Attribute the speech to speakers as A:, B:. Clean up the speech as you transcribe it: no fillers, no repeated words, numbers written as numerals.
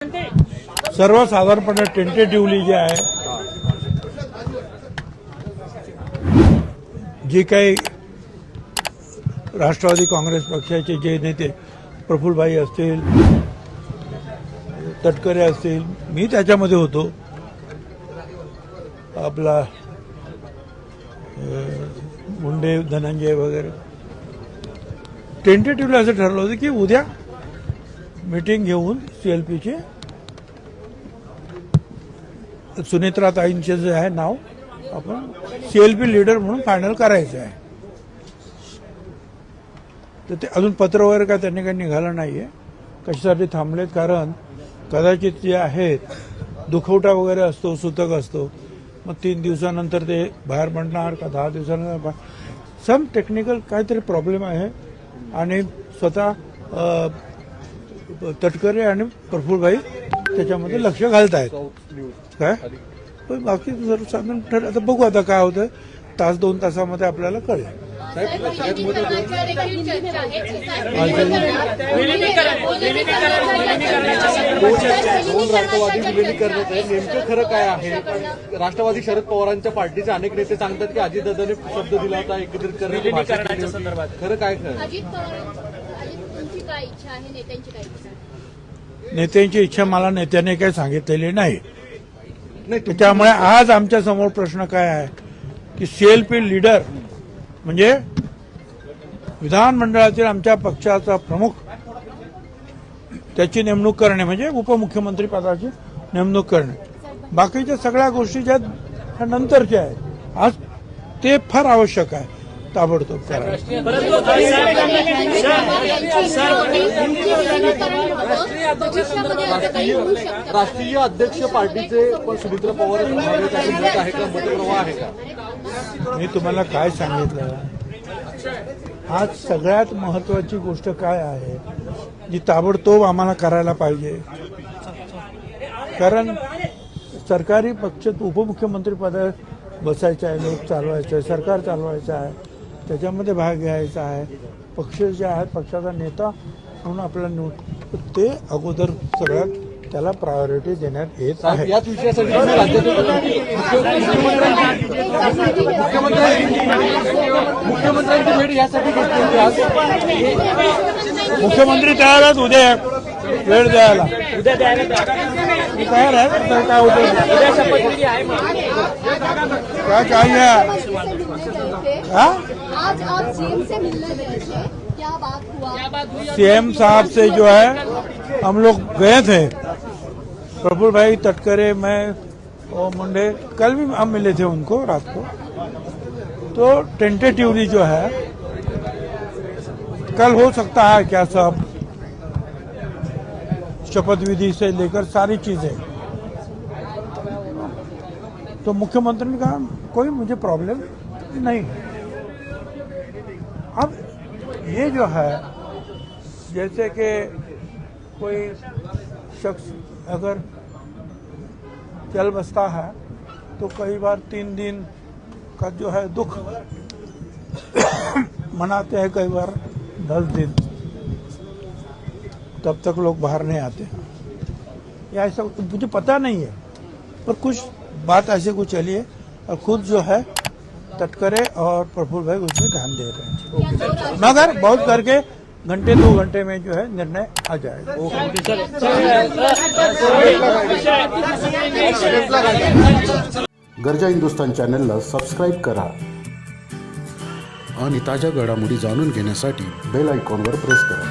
A: सर्वसाधारणपणे टेंटेटिव्हली जे आहे जे काही राष्ट्रवादी काँग्रेस पक्षाचे जे नेते प्रफुल्लभाई असतील, तटकरे असतील, मी त्याच्यामध्ये होतो. आपला मुंडे, धनंजय वगैरे टेंटेटिव्हली असं ठरलं होतं की उद्या मीटिंग घेऊन सीएलपीचे सुनेत्राताईंचे जे आहे नाव आपण सीएलपी लीडर म्हणून फायनल करायचं आहे. तर ते अजून पत्र वगैरे काय त्यांनी काही निघालं नाहीये. कशासाठी थांबलेत? कारण कदाचित जे आहेत दुखवटा वगैरे असतो, सूतक असतो, मग 3 दिवसानंतर ते बाहेर पडणार का 10 दिवसानंतर सम टेक्निकल काहीतरी प्रॉब्लेम आहे. आणि स्वतः तटकरे आणि प्रफुल्लभाई त्याच्यामध्ये लक्ष घालत आहेत. काय पण बाकी जर साधारण ठरलं. आता बघू आता काय होतं. 1-2 तासामध्ये आपल्याला कळेल.
B: दोन राष्ट्रवादी विलीनीकरणात आहे. नेमकं खरं काय आहे? राष्ट्रवादी शरद पवारांच्या पार्टीचे अनेक नेते सांगतात की अजितदादांनी शब्द दिला होता एकत्रित करण्याच्या संदर्भात. खरं काय
A: नेत्यांची इच्छा मला नेत्याने काही सांगितलेली नाही. त्यामुळे आज आमच्या समोर प्रश्न काय आहे की सीएलपी लीडर म्हणजे विधानमंडळातील आमच्या पक्षाचा प्रमुख त्याची नेमणूक करणे म्हणजे उपमुख्यमंत्री पदाची नेमणूक करणे. बाकीच्या सगळ्या गोष्टी ज्या नंतरच्या आहेत, आज ते फार आवश्यक आहे ताबडतोब करायला.
B: राष्ट्रीय अध्यक्ष पार्टीचे पण सुमित्रा पवार आहे का? मतप्रवाह आहे का?
A: मी तुम्हाला काय सांगितलं, आज सगळ्यात महत्वाची गोष्ट काय आहे जी ताबडतोब आम्हाला करायला पाहिजे. कारण सरकारी पक्ष उपमुख्यमंत्री पदात बसायचं आहे, लोक चालवायचं आहे, सरकार चालवायचं आहे, त्याच्यामध्ये भाग घ्यायचा आहे. पक्ष जे आहेत पक्षाचा नेता म्हणून आपल्याला निवड, ते अगोदर सगळ्यात त्याला प्रायोरिटी देण्यात येत आहे.
B: याच विषयासाठी मुख्यमंत्र्यांची भेट यासाठी
A: मुख्यमंत्री तयार आहेत उद्या वेळ द्यायला. उद्या तयार आहे. काय होतं काय
C: आज आप सीएम से मिलने गए थे, क्या बात हुआ?
A: सीएम साहब से जो है हम लोग गए थे, प्रफुल्लभाई, तटकरे, मैं और मुंडे, कल भी हम मिले थे उनको रात को. तो टेंटेटिवली जो है कल हो सकता है क्या सब शपथ विधि से लेकर सारी चीजें. तो मुख्यमंत्री ने कहा कोई मुझे प्रॉब्लम नहीं. अब ये जो है जैसे कि कोई शख्स अगर चल बसता है तो कई बार 3 दिन का जो है दुख मनाते हैं, कई बार 10 दिन, तब तक लोग बाहर नहीं आते. या ऐसा मुझे पता नहीं है, पर कुछ बात ऐसे कुछ चली है और खुद जो है तटकरे और प्रफुल्लभाई उसमें ध्यान दे रहे हैं. मगर बहुत करके घंटे 2 घंटे में जो है निर्णय आ जाएगा.
D: गर्जा हिंदुस्तान चॅनलला सबस्क्राईब करा
E: आणि ताज्या घडामोडी जाणून घेण्यासाठी
D: बेल आयकॉनवर प्रेस करा.